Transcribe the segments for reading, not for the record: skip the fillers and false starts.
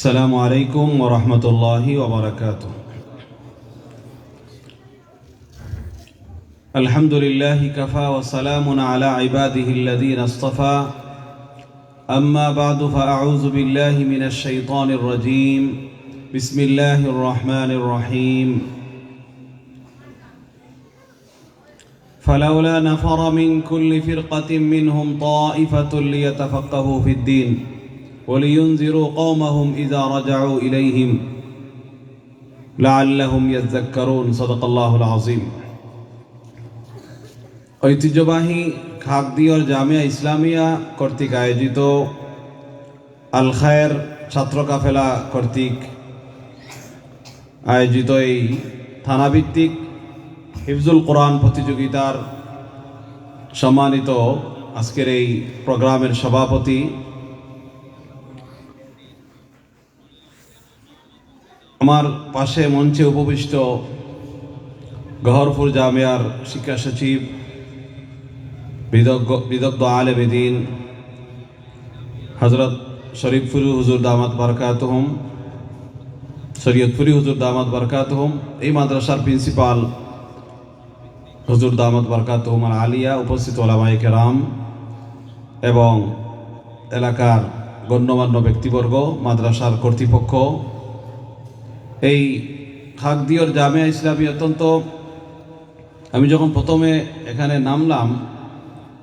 السلام عليكم ورحمة الله وبركاته. الحمد لله كفى وسلام على عباده الذين اصطفى. أما بعد فأعوذ بالله من الشيطان الرجيم. بسم الله الرحمن الرحيم. فلولا نفر من كل فرقة منهم طائفة ليتفقهوا في الدين ولينذروا قومهم إذا رجعوا إليهم لعلهم يذكرون. صدق الله العظيم. ঐতিহ্যবাহী খাগদিয়র জামিয়া ইসলামিয়া কর্তৃক আয়োজিত আল খায়ের ছাত্র কাফেলা কর্তৃক আয়োজিত এই থানাভিত্তিক হিফজুল কোরআন প্রতিযোগিতার সম্মানিত আজকের এই প্রোগ্রামের সভাপতি, আমার পাশে মঞ্চে উপবিষ্ট গহরপুর জামিয়ার শিক্ষা সচিব, বিদগ্ধ আলেম দ্বীন হযরত শরীফুল হুজুর দামাত বারাকাতুহুম, শরীয়তপুরি হুজুর দামাত বারাকাতুহুম, এই মাদ্রাসার প্রিন্সিপাল হুজুর দামাত বারাকাতুহুম আল আলিয়া, উপস্থিত ওলামায়ে কেরাম এবং এলাকার গণ্যমান্য ব্যক্তিবর্গ, মাদ্রাসার কর্তৃপক্ষ, এই খাগদিয়র জামিয়া ইসলামী অত্যন্ত, আমি যখন প্রথমে এখানে নামলাম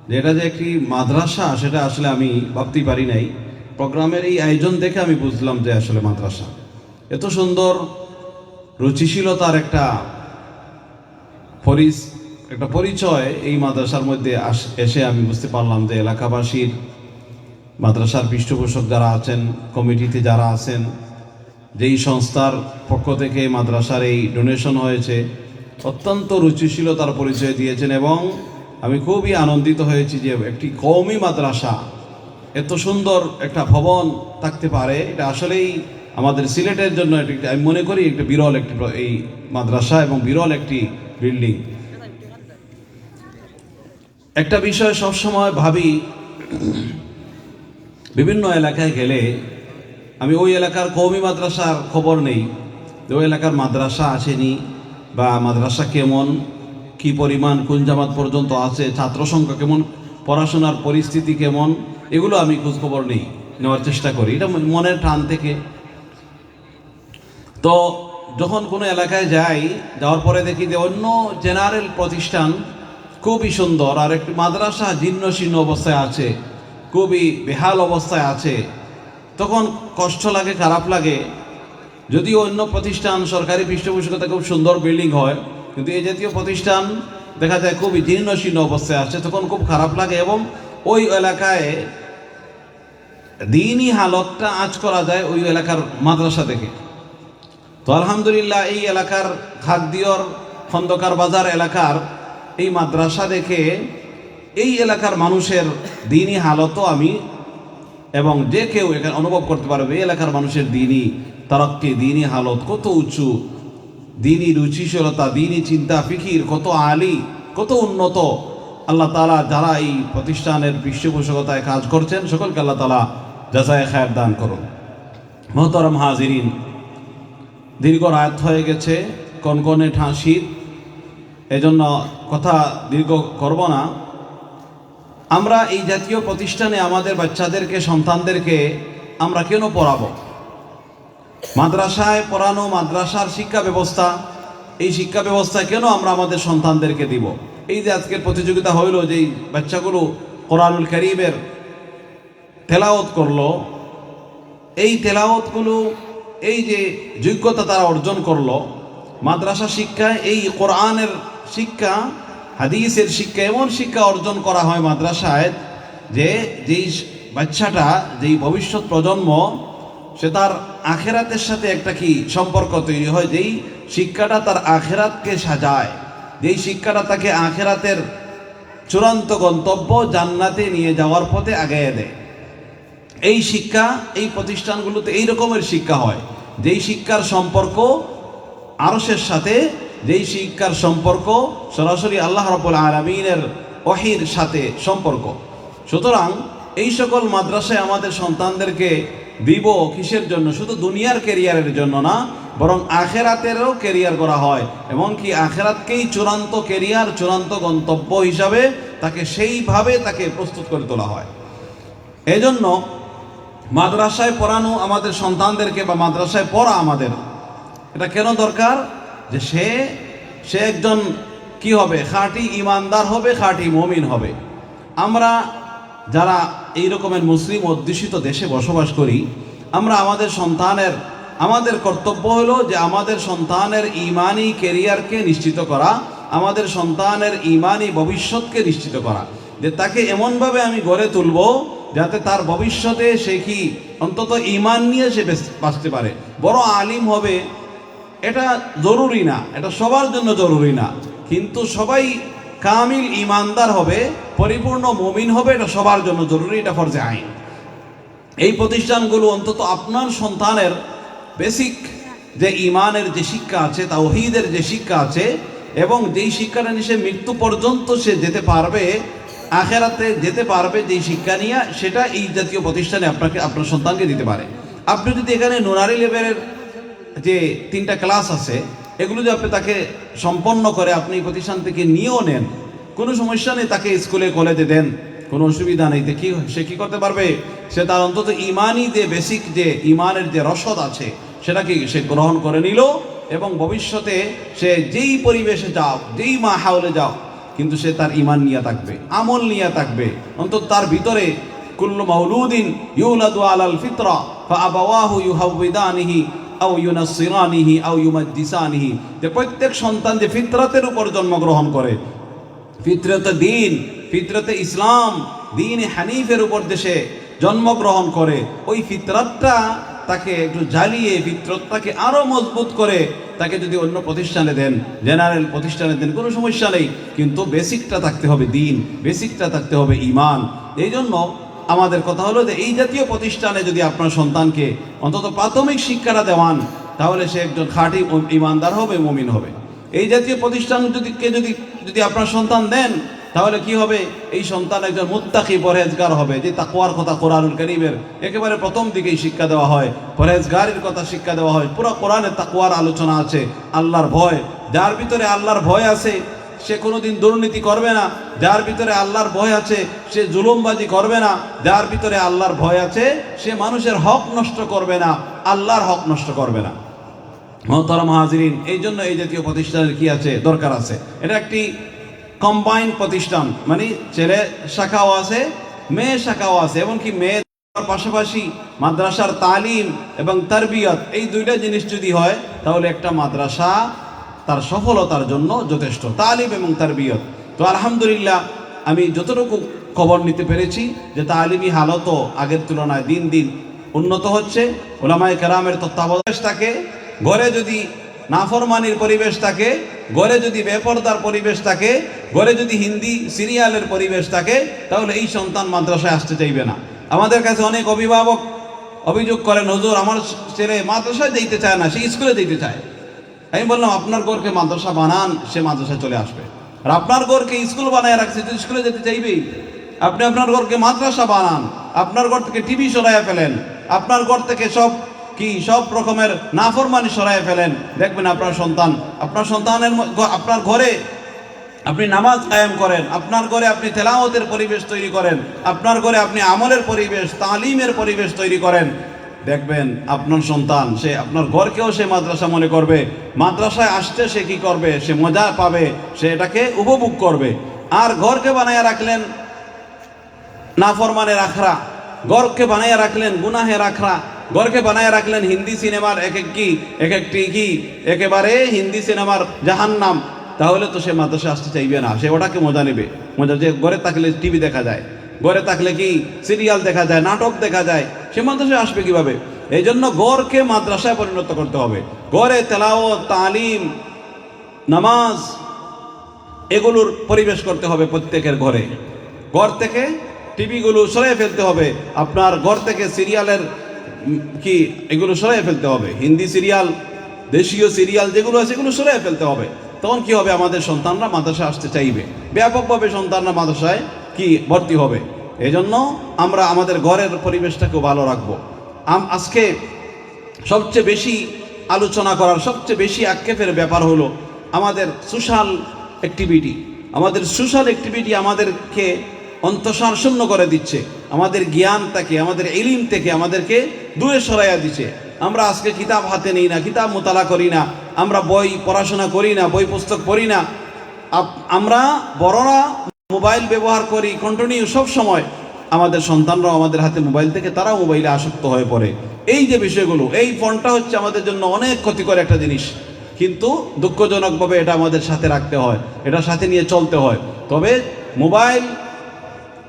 যে এটা যে একটি মাদ্রাসা সেটা আসলে আমি ভাবতেই পারি নাই। প্রোগ্রামের এই আয়োজন দেখে আমি বুঝলাম যে আসলে মাদ্রাসা এত সুন্দর রুচিশীলতার একটা পরিচয় এই মাদ্রাসার মধ্যে এসে আমি বুঝতে পারলাম যে এলাকাবাসীর, মাদ্রাসার পৃষ্ঠপোষক যারা আছেন, কমিটিতে যারা আছেন, যেই সংস্থার পক্ষ থেকে মাদ্রাসার এই ডোনেশন হয়েছে, অত্যন্ত রুচিশীলতার পরিচয় দিয়েছেন এবং আমি খুবই আনন্দিত হয়েছি যে একটি কওমি মাদ্রাসা এত সুন্দর একটা ভবন থাকতে পারে। এটা আসলেই আমাদের সিলেটের জন্য আমি মনে করি একটা বিরল একটি এই মাদ্রাসা এবং বিরল একটি বিল্ডিং। একটা বিষয় সবসময় ভাবি, বিভিন্ন এলাকায় গেলে আমি ওই এলাকার কওমি মাদ্রাসার খবর নেই যে ওই এলাকার মাদ্রাসা আসেনি বা মাদ্রাসা কেমন, কি পরিমাণ, কোন জামাত পর্যন্ত আছে, ছাত্র সংখ্যা কেমন, পড়াশোনার পরিস্থিতি কেমন, এগুলো আমি খোঁজখবর নেওয়ার চেষ্টা করি, এটা মনের টান থেকে। তো যখন কোনো এলাকায় যাওয়ার পরে দেখি যে অন্য জেনারেল প্রতিষ্ঠান খুবই সুন্দর আর একটি মাদ্রাসা জীর্ণ শীর্ণ অবস্থায় আছে, খুবই বেহাল অবস্থায় আছে, তখন কষ্ট লাগে, খারাপ লাগে। যদিও অন্য প্রতিষ্ঠান সরকারি পৃষ্ঠপোষকতা খুব সুন্দর বিল্ডিং হয়, কিন্তু এই জাতীয় প্রতিষ্ঠান দেখা যায় খুবই জীর্ণ শীর্ণ অবস্থায় আছে, তখন খুব খারাপ লাগে এবং ওই এলাকায় দ্বীনি হালতটা আঁচ করা যায় ওই এলাকার মাদ্রাসা দেখে। তো আলহামদুলিল্লাহ এই এলাকার খাগদিয়র খন্দকার বাজার এলাকার এই মাদ্রাসা দেখে এই এলাকার মানুষের দ্বীনি হালতও আমি এবং যে কেউ এখানে অনুভব করতে পারবে এই এলাকার মানুষের দ্বীনি তারাক্কি, দ্বীনি হালত কত উঁচু, দ্বীনি রুচিশীলতা, দ্বীনি চিন্তা ফিকির কত আলী, কত উন্নত। আল্লাহ তাআলা যারা এই প্রতিষ্ঠানের পৃষ্ঠপোষকতায় কাজ করছেন সকলকে আল্লাহ তাআলা জাযায়ে খায়ের দান করুন। মুহতারাম হাজিরিন, দীর্ঘ রাত হয়ে গেছে, কনকনে শীত, এজন্য কথা দীর্ঘ করব না। আমরা এই জাতীয় প্রতিষ্ঠানে আমাদের বাচ্চাদেরকে, সন্তানদেরকে আমরা কেন পড়াবো? মাদ্রাসায় পড়ানো, মাদ্রাসার শিক্ষা ব্যবস্থা, এই শিক্ষা ব্যবস্থা কেন আমরা আমাদের সন্তানদেরকে দিব? এই যে আজকের প্রতিযোগিতা হইল, যে বাচ্চাগুলো কোরআনুল কারীমের তেলাওয়াত করলো, এই তেলাওয়াতগুলো, এই যে যোগ্যতা তারা অর্জন করলো, মাদ্রাসা শিক্ষায় এই কোরআনের শিক্ষা, হাদিসের শিক্ষা, এমন শিক্ষা অর্জন করা হয় মাদ্রাসায় যে যেই বাচ্চাটা, যেই ভবিষ্যৎ প্রজন্ম, সে তার আখেরাতের সাথে একটা কি সম্পর্ক তৈরি হয়, যেই শিক্ষাটা তার আখেরাতকে সাজায়, যেই শিক্ষাটা তাকে আখেরাতের চূড়ান্ত গন্তব্য জান্নাতে নিয়ে যাওয়ার পথে আগাইয়ে দেয়। এই শিক্ষা এই প্রতিষ্ঠানগুলোতে এই রকমের শিক্ষা হয়, যেই শিক্ষার সম্পর্ক আরশের সাথে, যেই শিক্ষার সম্পর্ক সরাসরি আল্লাহ রাব্বুল আলামিনের ওহীর সাথে সম্পর্ক। সুতরাং এই সকল মাদ্রাসায় আমাদের সন্তানদেরকে দিব কিসের জন্য? শুধু দুনিয়ার ক্যারিয়ারের জন্য না, বরং আখেরাতেরও ক্যারিয়ার করা হয়। এমনকি আখেরাতকেই চূড়ান্ত ক্যারিয়ার, চূড়ান্ত গন্তব্য হিসাবে তাকে সেইভাবে তাকে প্রস্তুত করে তোলা হয়। এজন্য মাদ্রাসায় পড়ানো আমাদের সন্তানদেরকে, বা মাদ্রাসায় পড়া আমাদের, এটা কেন দরকার? যে সে একজন কি হবে? খাঁটি ইমানদার হবে, খাঁটি মুমিন হবে। আমরা যারা এই রকমের মুসলিম অধ্যুষিত দেশে বসবাস করি, আমরা আমাদের কর্তব্য হলো যে আমাদের সন্তানের ইমানি ক্যারিয়ারকে নিশ্চিত করা, আমাদের সন্তানের ইমানি ভবিষ্যৎকে নিশ্চিত করা, যে তাকে এমনভাবে আমি গড়ে তুলব যাতে তার ভবিষ্যতে সে কি অন্তত ইমান নিয়ে সে বাঁচতে পারে। বড় আলিম হবে এটা জরুরি না, এটা সবার জন্য জরুরি না, কিন্তু সবাই কামিল ইমানদার হবে, পরিপূর্ণ মুমিন হবে, এটা সবার জন্য জরুরি, এটা ফরজে আইন। এই প্রতিষ্ঠানগুলো অন্তত আপনার সন্তানের বেসিক যে ইমানের যে শিক্ষা আছে, তাওহীদের যে শিক্ষা আছে, এবং যেই শিক্ষাটা নিয়ে সে মৃত্যু পর্যন্ত সে যেতে পারবে, আখেরাতে যেতে পারবে, যেই শিক্ষা নিয়ে, সেটা এই জাতীয় প্রতিষ্ঠানে আপনার সন্তানকে দিতে পারে। আপনি যদি এখানে নুরানি লেভেলের যে 3টা ক্লাস আছে, এগুলো যদি আপনি তাকে সম্পন্ন করে আপনি প্রতিষ্ঠান থেকে নিয়েও নেন, কোনো সমস্যা নেই, তাকে স্কুলে কলেজে দেন, কোনো অসুবিধা নেই। সে কি করতে পারবে? সে তার অন্তত ইমানি যে বেসিক যে ইমানের যে রসদ আছে সেটাকে সে গ্রহণ করে নিল, এবং ভবিষ্যতে সে যেই পরিবেশে যাও, যেই মাহৌলে যাও, কিন্তু সে তার ইমান নিয়ে থাকবে, আমল নিয়ে থাকবে। অন্তত তার ভিতরে কুল্লু মাউলুদিন ইউলাদু আলাল ফিতরা ফাআবাওয়াহু ইউহাউবিদানিহি আও ইউনাসসিরানিহি আও ইউমাজ্জিসানিহি, যে প্রত্যেক সন্তান যে ফিতরাতের উপর জন্মগ্রহণ করে, ফিতরতে দ্বীন, ফিতরতে ইসলাম, দ্বীন হানিফের উপর দেশে জন্মগ্রহণ করে, ওই ফিতরাতটা তাকে একটু জ্বালিয়ে, ফিতরতটাকে আরো মজবুত করে তাকে যদি অন্য প্রতিষ্ঠানে দেন, জেনারেল প্রতিষ্ঠানে দেন, কোনো সমস্যা নেই, কিন্তু বেসিকটা থাকতে হবে দ্বীন, বেসিকটা থাকতে হবে ইমান। এই জন্য আমাদের কথা হলো যে এই জাতীয় প্রতিষ্ঠানে যদি আপনার সন্তানকে অন্তত প্রাথমিক শিক্ষাটা দেওয়ান, তাহলে সে একজন খাঁটি ইমানদার হবে, মুমিন হবে। এই জাতীয় প্রতিষ্ঠান যদি আপনার সন্তান দেন, তাহলে কি হবে? এই সন্তান একজন মুত্তাকি, পরহেজগার হবে। যে তাকওয়ার কথা কোরআনুল কারীমের একেবারে প্রথম দিকেই শিক্ষা দেওয়া হয়, পরহেজগারির কথা শিক্ষা দেওয়া হয়। পুরো কোরআনে তাকওয়ার আলোচনা আছে, আল্লাহর ভয়। যার ভিতরে আল্লাহর ভয় আছে সে কোনোদিন দুর্নীতি করবে না, যার ভিতরে আল্লাহর ভয় আছে সে জুলুমবাজি করবে না, যার ভিতরে আল্লাহর ভয় আছে সে মানুষের হক নষ্ট করবে না, আল্লাহর হক নষ্ট করবে না। মোহতারাম হাজিরিন, এই জন্য এই জাতীয় প্রতিষ্ঠানের কি আছে? দরকার আছে। এটা একটি কম্বাইন্ড প্রতিষ্ঠান, মানে ছেলে শাখাও আছে, মেয়ে শাখাও আছে। এমনকি মেয়ে পাশাপাশি মাদ্রাসার তালিম এবং তারবিয়ত, এই 2টা জিনিস যদি হয়, তাহলে একটা মাদ্রাসা তার সফলতার জন্য যথেষ্ট, তালিম এবং তারবিয়ত। তো আলহামদুলিল্লাহ, আমি যতটুকু খবর নিতে পেরেছি যে তালিমি হালতও আগের তুলনায় দিন দিন উন্নত হচ্ছে। উলামায়ে কেরামের তত্ত্বাবধানে থাকে, ঘরে যদি নাফরমানির পরিবেশ থাকে, ঘরে যদি বেপরদার পরিবেশ থাকে, ঘরে যদি হিন্দি সিরিয়ালের পরিবেশ থাকে, তাহলে এই সন্তান মাদ্রাসায় আসতে চাইবে না। আমাদের কাছে অনেক অভিভাবক অভিযোগ করেন, হুজুর আমার ছেলে মাদ্রাসায় যেতে চায় না, সে স্কুলে যেতে চায়। আমি বললাম, আপনার ঘরকে মাদ্রাসা বানান, সে মাদ্রাসায় চলে আসবে। আর আপনার ঘরকে স্কুল বানায় রাখছে, তো স্কুলে যেতে চাইবেই। আপনি আপনার ঘরকে মাদ্রাসা বানান, আপনার ঘর থেকে টিভি সরাইয়া ফেলেন, আপনার ঘর থেকে সব রকমের নাফরমানি সরাইয়া ফেলেন, দেখবেন আপনার সন্তানের আপনার ঘরে আপনি নামাজ কায়েম করেন, আপনার ঘরে আপনি তেলাওয়াতের পরিবেশ তৈরি করেন, আপনার ঘরে আপনি আমলের পরিবেশ, তালিমের পরিবেশ তৈরি করেন, দেখবেন আপনার সন্তান সে আপনার ঘরকেও সে মাদ্রাসা মনে করবে। মাদ্রাসায় আসতে সে কি করবে? সে মজা পাবে, সে এটাকে উপভোগ করবে। আর ঘরকে বানাইয়া রাখলেন নাফরমানের আখড়া, ঘরকে বানাইয়া রাখলেন গুনাহের আখড়া, ঘরকে বানাইয়া রাখলেন হিন্দি সিনেমার একেবারে হিন্দি সিনেমার জাহান্নাম, তাহলে তো সে মাদ্রাসা আসতে চাইবে না। সে ওটাকে মজা নেবে, মজা যে ঘরে থাকলে টিভি দেখা যায়, ঘরে থাকলে কি সিরিয়াল দেখা যায়, নাটক দেখা যায়, সে মাদ্রাসায় আসবে কিভাবে? এই জন্য ঘরকে মাদ্রাসায় পরিণত করতে হবে। ঘরে তেলাওয়াত, তালিম, নামাজ এগুলোর পরিবেশ করতে হবে প্রত্যেকের ঘরে। ঘর থেকে টিভিগুলো সরাই ফেলতে হবে, আপনার ঘর থেকে সিরিয়ালের এগুলো সরাই ফেলতে হবে। হিন্দি সিরিয়াল, দেশীয় সিরিয়াল যেগুলো আছে এগুলো সরাই ফেলতে হবে। তখন কি হবে? আমাদের সন্তানরা মাদ্রাসায় আসতে চাইবে, ব্যাপকভাবে সন্তানরা মাদ্রাসায় ভর্তি হবে। এই জন্য আমরা আমাদের ঘরের পরিবেশটাকেও ভালো রাখবো। আজকে সবচেয়ে বেশি আলোচনা করার, সবচেয়ে বেশি আক্ষেপের ব্যাপার হলো আমাদের সোশ্যাল অ্যাক্টিভিটি। আমাদের সোশ্যাল অ্যাক্টিভিটি আমাদেরকে অন্তঃসার শূন্য করে দিচ্ছে, আমাদের জ্ঞান থেকে, আমাদের ইলম থেকে আমাদেরকে দূরে সরাইয়া দিচ্ছে। আমরা আজকে কিতাব হাতে নেই না, কিতাব মোতালা করি না, আমরা বই পড়াশোনা করি না, বই পুস্তক পড়ি না। আমরা বড়রা মোবাইল ব্যবহার করি কন্টিনিউ সব সময়। আমাদের সন্তানরাও আমাদের হাতে মোবাইল থেকে তারাও মোবাইলে আসক্ত হয়ে পড়ে। এই যে বিষয়গুলো, এই ফোনটা হচ্ছে আমাদের জন্য অনেক ক্ষতিকর একটা জিনিস, কিন্তু দুঃখজনকভাবে এটা আমাদের সাথে রাখতে হয়, এটা সাথে নিয়ে চলতে হয়। তবে মোবাইল,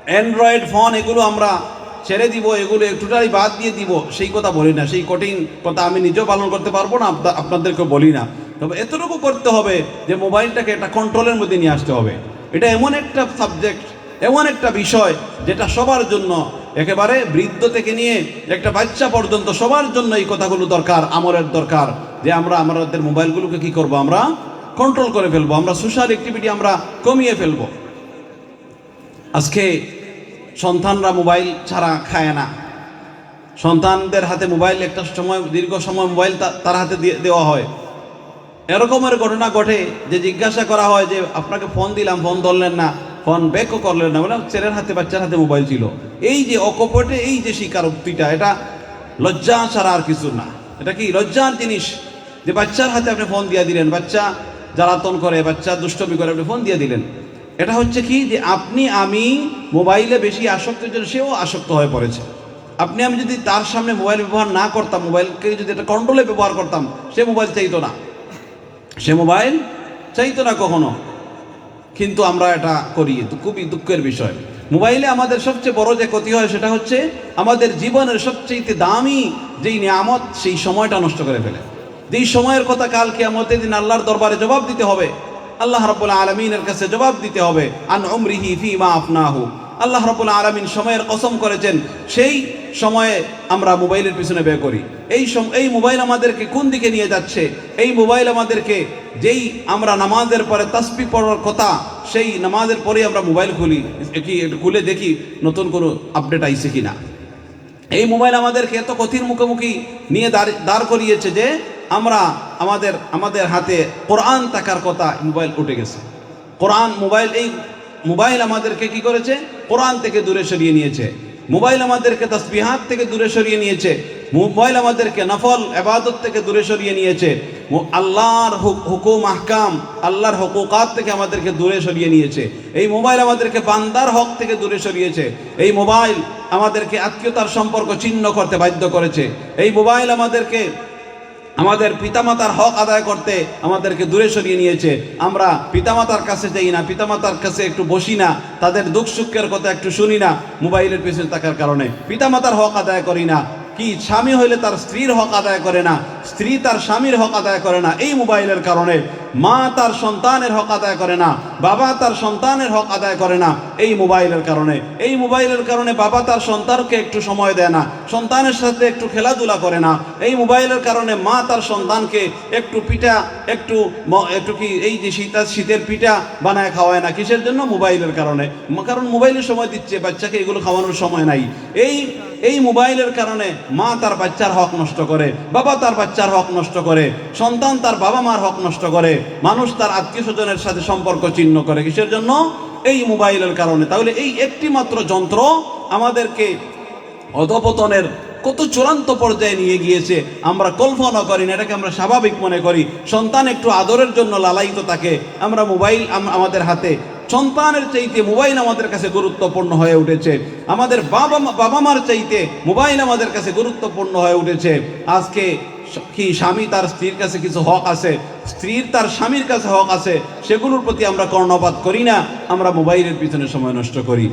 অ্যান্ড্রয়েড ফোন এগুলো আমরা ছেড়ে দিব, এগুলো টোটালি বাদ দিয়ে দিব, সেই কথা বলি না। সেই কঠিন কথা আমি নিজেও পালন করতে পারবো না, আপনাদেরকে বলি না। তবে এতটুকু করতে হবে যে মোবাইলটাকে একটা কন্ট্রোলের মধ্যে নিয়ে আসতে হবে। এটা এমন একটা সাবজেক্ট, এমন একটা বিষয় যেটা সবার জন্য, একেবারে বৃদ্ধ থেকে নিয়ে একটা বাচ্চা পর্যন্ত সবার জন্য এই কথাগুলো দরকার, আমলের দরকার। যে আমরা আমাদের মোবাইলগুলোকে কি করব, আমরা কন্ট্রোল করে ফেলবো, আমরা সোশ্যাল অ্যাক্টিভিটি আমরা কমিয়ে ফেলবো। আজকে সন্তানরা মোবাইল ছাড়া খায় না। সন্তানদের হাতে মোবাইল একটা সময়, দীর্ঘ সময় মোবাইল তার হাতে দেওয়া হয়। এরকমের ঘটনা ঘটে যে জিজ্ঞাসা করা হয় যে আপনাকে ফোন দিলাম, ফোন ধরলেন না, ফোন ব্যাকও করলেন না, বলে ছেলের হাতে, বাচ্চার হাতে মোবাইল ছিল। এই যে অকপটে এই যে স্বীকারোক্তিটা, এটা লজ্জা ছাড়া আর কিছু না। এটা কি লজ্জার জিনিস যে বাচ্চার হাতে আপনি ফোন দিয়ে দিলেন, বাচ্চা জ্বালাতন করে, বাচ্চা দুষ্টমি করে, আপনি ফোন দিয়ে দিলেন। এটা হচ্ছে কি যে আমি মোবাইলে বেশি আসক্ত, সেও আসক্ত হয়ে পড়েছে। আমি যদি তার সামনে মোবাইল ব্যবহার না করতাম, মোবাইলকে যদি এটা কন্ট্রোলে ব্যবহার করতাম, সে মোবাইল চাইতো না, সে মোবাইল চাইতো না কখনো। কিন্তু আমরা এটা করি, খুবই দুঃখের বিষয়। মোবাইলে আমাদের সবচেয়ে বড় যে ক্ষতি হয় সেটা হচ্ছে আমাদের জীবনের সবচেয়ে দামি যেই নিয়ামত, সেই সময়টা নষ্ট করে ফেলে। যেই সময়ের কথা কাল কিয়ামতের দিন আল্লাহর দরবারে জবাব দিতে হবে, আল্লাহ রাব্বুল আলামিনের কাছে জবাব দিতে হবে। আন উমরিহি ফীমা আফনাহু, আল্লাহ রাব্বুল আলামিন সময়ের কসম করেছেন, সেই সময়ে আমরা মোবাইলের পিছনে ব্যয় করি। এই মোবাইল আমাদেরকে কোন দিকে নিয়ে যাচ্ছে? এই মোবাইল আমাদেরকে, যেই আমরা নামাজের পরে তাসবিহ পড়ার কথা, সেই নামাজের পরে আমরা মোবাইল খুলে দেখি নতুন কোনো আপডেট আইছে কিনা। এই মোবাইল আমাদেরকে এত কঠিন মুখোমুখি নিয়ে দাঁড় করিয়েছে যে আমরা আমাদের হাতে কোরআন থাকার কথা, মোবাইল উঠে গেছে। এই মোবাইল আমাদেরকে কি করেছে? কোরআন থেকে দূরে সরিয়ে নিয়েছে। মোবাইল আমাদেরকে তাসবিহাত থেকে দূরে সরিয়ে নিয়েছে। মোবাইল আমাদেরকে নফল ইবাদত থেকে দূরে সরিয়ে নিয়েছে। আল্লাহর হুকুম আহকাম, আল্লাহর হুকুকাত থেকে আমাদেরকে দূরে সরিয়ে নিয়েছে। এই মোবাইল আমাদেরকে বান্দার হক থেকে দূরে সরিয়েছে। এই মোবাইল আমাদেরকে আত্মীয়তার সম্পর্ক ছিন্ন করতে বাধ্য করেছে। এই মোবাইল আমাদেরকে আমাদের পিতামাতার হক আদায় করতে আমাদেরকে দূরে সরিয়ে নিয়েছে। আমরা পিতামাতার কাছে যাই না, পিতামাতার কাছে একটু বসি না, তাদের দুঃখ সুখের কথা একটু শুনি না, মোবাইলের পিছনে থাকার কারণে পিতামাতার হক আদায় করি না। কি স্বামী হইলে তার স্ত্রীর হক আদায় করে না, স্ত্রী তার স্বামীর হক আদায় করে না এই মোবাইলের কারণে। মা তার সন্তানের হক আদায় করে না, বাবা তার সন্তানের হক আদায় করে না এই মোবাইলের কারণে। এই মোবাইলের কারণে বাবা তার সন্তানকে একটু সময় দেয় না, সন্তানের সাথে একটু খেলাধুলা করে না। এই মোবাইলের কারণে মা তার সন্তানকে একটু পিঠা, একটু কি এই যে শীতের পিঠা বানায় খাওয়ায় না। কিসের জন্য? মোবাইলের কারণে। কারণ মোবাইলে সময় দিচ্ছে, বাচ্চাকে এগুলো খাওয়ানোর সময় নাই। এই মোবাইলের কারণে মা তার বাচ্চার হক নষ্ট করে, বাবা তার বাচ্চার হক নষ্ট করে, সন্তান তার বাবা মার হক নষ্ট করে, মানুষ তার আত্মীয় স্বজনের সাথে সম্পর্ক ছিন্ন করে। কিসের জন্য? এই মোবাইলের কারণে। তাহলে এই একটি মাত্র যন্ত্র আমাদেরকে অধপতনের কত চূড়ান্ত পর্যায়ে নিয়ে গিয়েছে আমরা কল্পনা করি না, এটাকে আমরা স্বাভাবিক মনে করি। সন্তান একটু আদরের জন্য লালায়িত থাকে, আমরা মোবাইল আমাদের হাতে, সন্তানের চাইতে মোবাইল আমাদের কাছে গুরুত্বপূর্ণ হয়ে উঠেছে। আমাদের বাবা মার চাইতে মোবাইল আমাদের কাছে গুরুত্বপূর্ণ হয়ে উঠেছে। আজকে কি স্বামী তার স্ত্রীর কাছে কিছু হক আছে, স্ত্রীর তার স্বামীর কাছে হক আছে, সেগুলোর প্রতি আমরা কর্ণপাত করি না, আমরা মোবাইলের পিছনে সময় নষ্ট করি।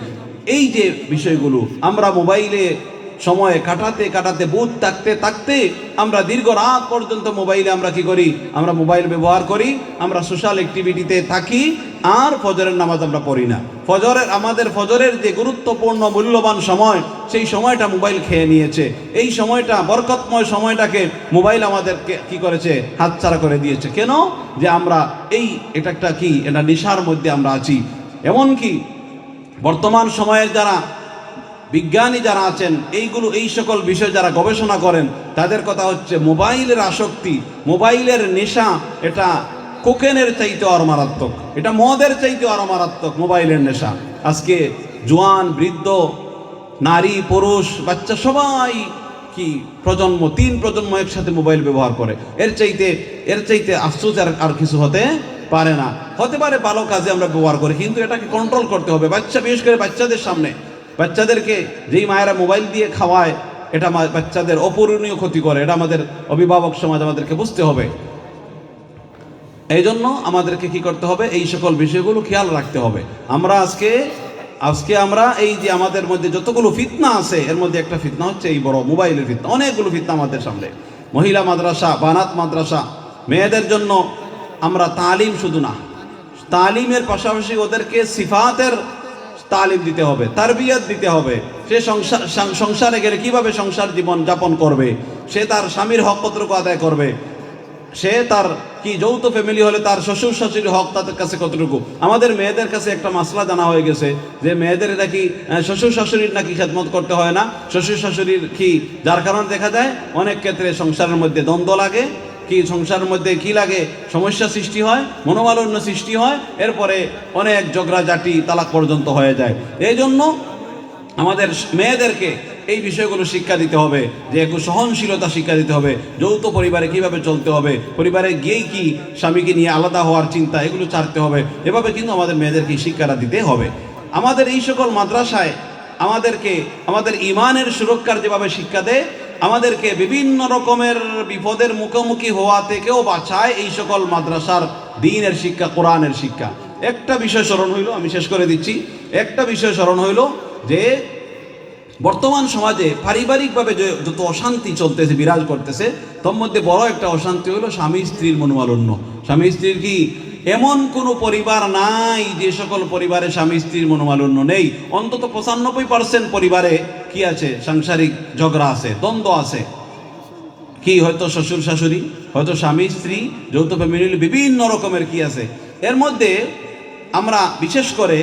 এই যে বিষয়গুলো আমরা মোবাইলে সময় কাটাতে বুধ থাকতে আমরা দীর্ঘ রাত পর্যন্ত মোবাইলে আমরা কি করি? আমরা মোবাইল ব্যবহার করি, আমরা সোশ্যাল অ্যাক্টিভিটিতে থাকি, আর ফজরের নামাজ আমরা পড়ি না। আমাদের ফজরের যে গুরুত্বপূর্ণ মূল্যবান সময়, সেই সময়টা মোবাইল খেয়ে নিয়েছে। এই সময়টা, বরকতময় সময়টাকে মোবাইল আমাদেরকে কি করেছে? হাতছাড়া করে দিয়েছে। কেন? যে আমরা এটা নেশার মধ্যে আমরা আছি। এমনকি বর্তমান সময়ের যারা বিজ্ঞানী যারা আছেন এই সকল বিষয় যারা গবেষণা করেন, তাদের কথা হচ্ছে মোবাইলের আসক্তি, মোবাইলের নেশা, এটা কোকেনের চাইতেও আরো মারাত্মক, এটা মদের চাইতেও আরো মারাত্মক মোবাইলের নেশা। আজকে জোয়ান, বৃদ্ধ, নারী, পুরুষ, বাচ্চা সবাই কি প্রজন্ম, 3 প্রজন্ম একসাথে মোবাইল ব্যবহার করে। এর চাইতে আশ্চর্য আর কিছু হতে পারে না। হতে পারে ভালো কাজে আমরা ব্যবহার করি, কিন্তু এটাকে কন্ট্রোল করতে হবে। বিশেষ করে বাচ্চাদের সামনে, বাচ্চাদেরকে যেই মায়েরা মোবাইল দিয়ে খাওয়ায়, এটা বাচ্চাদের অপূরণীয় ক্ষতি করে। এটা আমাদের অভিভাবক সমাজ আমাদেরকে বুঝতে হবে। এই জন্য আমাদেরকে কি করতে হবে, এই সকল বিষয়গুলো খেয়াল রাখতে হবে। আমরা আজকে আমরা এই যে আমাদের মধ্যে যতগুলো ফিতনা আছে, এর মধ্যে একটা ফিতনা হচ্ছে এই বড় মোবাইলের ফিতনা। অনেকগুলো ফিতনা আমাদের সামনে। মহিলা মাদ্রাসা, বানাত মাদ্রাসা, মেয়েদের জন্য আমরা তালিম, শুধু না তালিমের পাশাপাশি ওদেরকে সিফাতের তালিম দিতে হবে, তারবিয়ত দিতে হবে। সে সংসারে গেলে কিভাবে সংসার জীবন যাপন করবে, সে তার স্বামীর হক কতটুকু আদায় করবে, সে তার কি যৌথ ফ্যামিলি হলে তার শ্বশুর শাশুড়ির হক তাদের কাছে কতটুকু। আমাদের মেয়েদের কাছে একটা মাসলা জানা হয়ে গেছে যে মেয়েদের নাকি শ্বশুর শাশুড়ির নাকি খেদমত করতে হয় না, শ্বশুর শাশুড়ির কি, যার কারণে দেখা যায় অনেক ক্ষেত্রে সংসারের মধ্যে দ্বন্দ্ব লাগে, কি সংসারের মধ্যে কি লাগে, সমস্যা সৃষ্টি হয়, মনোমালিন্য সৃষ্টি হয়, এরপরে অনেক ঝগড়াঝাটি, তালাক পর্যন্ত হয়ে যায়। এই জন্য আমাদের মেয়েদেরকে এই বিষয়গুলো শিক্ষা দিতে হবে, যে একটু সহনশীলতা শিক্ষা দিতে হবে, যৌথ পরিবারে কিভাবে চলতে হবে, পরিবারে গিয়েই কি স্বামীকে নিয়ে আলাদা হওয়ার চিন্তা, এগুলো ছাড়তে হবে। এভাবে কিন্তু আমাদের মেয়েদেরকে শিক্ষাটা দিতে হবে। আমাদের এই সকল মাদ্রাসায় আমাদেরকে আমাদের ইমানের সুরক্ষার যেভাবে শিক্ষা দেয়, আমাদেরকে বিভিন্ন রকমের বিপদের মুখোমুখি হওয়া থেকেও বাঁচায় এই সকল মাদ্রাসার দ্বীনের শিক্ষা, কোরআনের শিক্ষা। একটা বিষয় স্মরণ হইল, আমি শেষ করে দিচ্ছি। একটা বিষয় স্মরণ হইল যে বর্তমান সমাজে পারিবারিকভাবে যত অশান্তি চলতেছে, বিরাজ করতেছে, তোর মধ্যে বড় একটা অশান্তি হলো স্বামী স্ত্রীর মনোমালিন্য। স্বামী স্ত্রীর কি এমন কোনো পরিবার নাই যে সকল পরিবারে স্বামী স্ত্রীর মনোমালিন্য নেই? অন্তত 95% পরিবারে কি আছে, সাংসারিক ঝগড়া আছে, দ্বন্দ্ব আছে। কি হয়তো শ্বশুর শাশুড়ি, হয়তো স্বামী স্ত্রী, যৌথ ফ্যামিলি, বিভিন্ন রকমের কি আছে। এর মধ্যে আমরা বিশেষ করে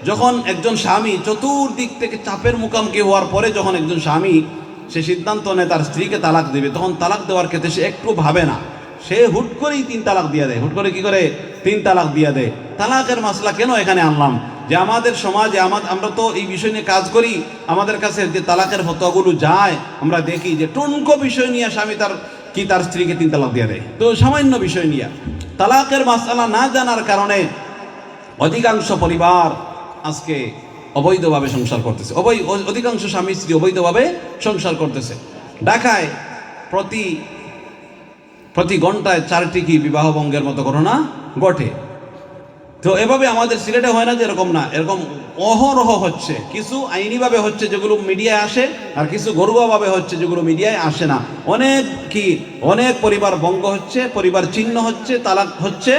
যখন একজন স্বামী চতুর্দিক থেকে চাপের মুখোমুখি হওয়ার পরে যখন একজন স্বামী সে সিদ্ধান্ত নেয় তার স্ত্রীকে তালাক দেবে, তখন তালাক দেওয়ার ক্ষেত্রে সে একটু ভাবে না, সে হুট করেই 3 তালাক দিয়ে দেয়। হুট করে কি করে 3 তালাক দিয়ে দেয়। তালাকের মাসলা কেন এখানে আনলাম, যে আমাদের সমাজে আমরা তো এই বিষয় নিয়ে কাজ করি, আমাদের কাছে যে তালাকের ফতোয়াগুলো যায়, আমরা দেখি যে টুনকো বিষয় নিয়ে স্বামী তার স্ত্রীকে 3 তালাক দিয়ে দেয়। তো সামান্য বিষয় নিয়ে তালাকের মাসলা না জানার কারণে অধিকাংশ পরিবার আজকে অবৈধভাবে সংসার করতেছে। অধিকাংশ স্বামী স্ত্রী অবৈধভাবে সংসার করতেছে। ঢাকায় প্রতি ঘন্টায় 4টি কি বিবাহ ভঙ্গের মতো ঘটনা ঘটে। তো এভাবে আমাদের সিলেটে হয় না যে এরকম না, এরকম অহরহ হচ্ছে। কিছু আইনিভাবে হচ্ছে যেগুলো মিডিয়ায় আসে, আর কিছু ঘরোয়াভাবে হচ্ছে যেগুলো মিডিয়ায় আসে না। অনেক পরিবার ভঙ্গ হচ্ছে, পরিবার ছিন্ন হচ্ছে, তালাক হচ্ছে,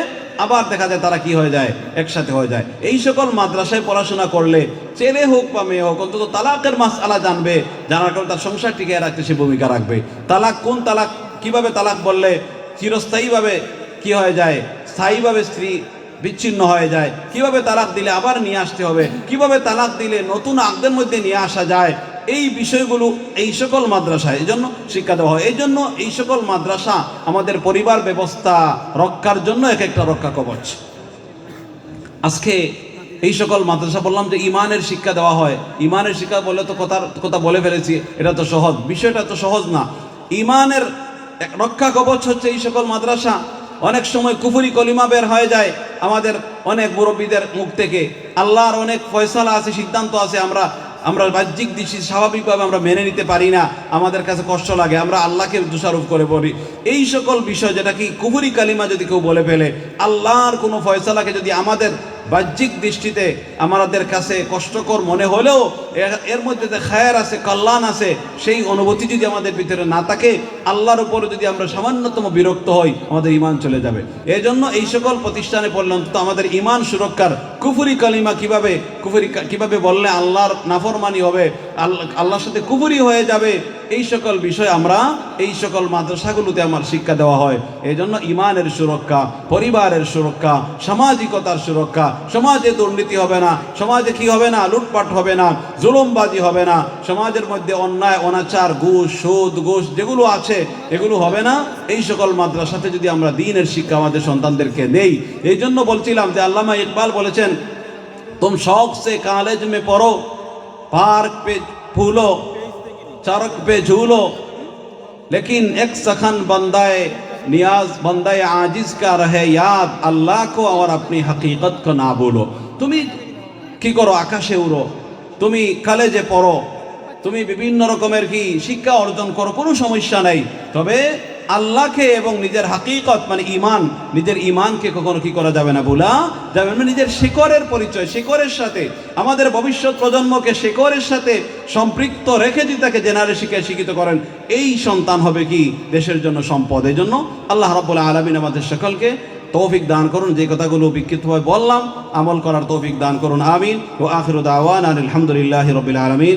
আবার দেখা যায় তারা কি হয়ে যায়, একসাথে হয়ে যায়। এই সকল মাদ্রাসায় পড়াশোনা করলে ছেলে হোক বা মেয়ে হোক, অন্তত তালাকের মাসআলা জানবে, জানার কারণে তার সংসার টিকিয়ে রাখতে সে ভূমিকা রাখবে। কোন তালাক, কিভাবে তালাক বললে চিরস্থায়ীভাবে কি হয়ে যায়, স্থায়ীভাবে স্ত্রী বিচ্ছিন্ন হয়ে যায়, কিভাবে তালাক দিলে আবার নিয়ে আসতে হবে, কিভাবে তালাক দিলে নতুন আকদের মধ্যে নিয়ে আসা যায়, এই বিষয়গুলো এই সকল মাদ্রাসায় এই জন্য শিক্ষা দেওয়া হয়। এই জন্য এই সকল মাদ্রাসা আমাদের পরিবার ব্যবস্থা রক্ষার জন্য এক একটা রক্ষা কবচ। আজকে এই সকল মাদ্রাসা, বললাম যে ইমানের শিক্ষা দেওয়া হয়। ইমানের শিক্ষা বলে তো কথা বলে ফেলেছি, এটা তো সহজ, বিষয়টা তো সহজ না। ইমানের রক্ষা কবচ হচ্ছে এই সকল মাদ্রাসা। অনেক সময় কুফরি কলিমা বের হয়ে যায় আমাদের অনেক মুরব্বীদের মুখ থেকে। আল্লাহর অনেক ফয়সালা আছে, সিদ্ধান্ত আছে, আমরা বাহ্যিক দৃষ্টি স্বাভাবিকভাবে আমরা মেনে নিতে পারি না, আমাদের কাছে কষ্ট লাগে, আমরা আল্লাহকে দোষারোপ করে বলি। এই সকল বিষয়, যেটা কি কুফরি কালিমা যদি কেউ বলে ফেলে, আল্লাহর কোনো ফয়সালাকে যদি আমাদের বাহ্যিক দৃষ্টিতে আমাদের কাছে কষ্টকর মনে হলেও এর মধ্যে যে খায়ের আছে, কল্যাণ আছে, সেই অনুভূতি যদি আমাদের ভিতরে না থাকে, আল্লাহর উপরে যদি আমরা সামান্যতম বিরক্ত হই, আমাদের ইমান চলে যাবে। এই জন্য এই সকল প্রতিষ্ঠানে পড়লে অন্তত আমাদের ইমান সুরক্ষার, কুফরি কালিমা কিভাবে বললে আল্লাহর নাফরমানি হবে, আল্লাহর সাথে কুফরি হয়ে যাবে, এই সকল বিষয় আমরা এই সকল মাদ্রাসাগুলোতে আমার শিক্ষা দেওয়া হয়। এই জন্য ইমানের সুরক্ষা, পরিবারের সুরক্ষা, সামাজিকতার সুরক্ষা, সমাজে দুর্নীতি হবে না, সমাজে কি হবে না, লুটপাট হবে না, জুলুমবাজি হবে না, সমাজের মধ্যে অন্যায় অনাচার, ঘুষ সুদ ঘুষ যেগুলো আছে এগুলো হবে না। এই সকল মাদ্রাসাতে যদি আমরা দ্বীনের শিক্ষা আমাদের সন্তানদেরকে দেই, এই জন্য বলছিলাম যে আল্লামা ইকবাল বলেছেন, तुम शौक से कॉलेज में पढ़ो, पार्क पे फूलो, चरक पे झूलो, लेकिन एक सखन बंदाए नियाज बंदाए आजिज का रहे याद, अल्लाह को और अपनी हकीकत को ना भूलो। তুমি কি করো, আকাশে উড়ো, তুমি কলেজে পড়ো, তুমি বিভিন্ন রকমের কি শিক্ষা অর্জন করো, কোনো সমস্যা নাই, তবে আল্লাহকে এবং নিজের হাকিকত মানে ইমান, নিজের ইমানকে কখনো কি করা যাবে না, ভোলা যাবে না। নিজের শিকড়ের পরিচয়, শিকড়ের সাথে আমাদের ভবিষ্যৎ প্রজন্মকে শিকড়ের সাথে সম্পৃক্ত রেখে যদি তাকে জেনারেশনকে শিক্ষিত করেন, এই সন্তান হবে কি দেশের জন্য সম্পদ। এই জন্য আল্লাহ রাব্বুল আলামিন আমাদের সকলকে তৌফিক দান করুন, যে কথাগুলো বিক্ষিপ্তভাবে বললাম আমল করার তৌফিক দান করুন, আমিন। ওয়া আখিরু দাওয়ানা আলহামদুলিল্লাহি রাব্বিল আলামিন।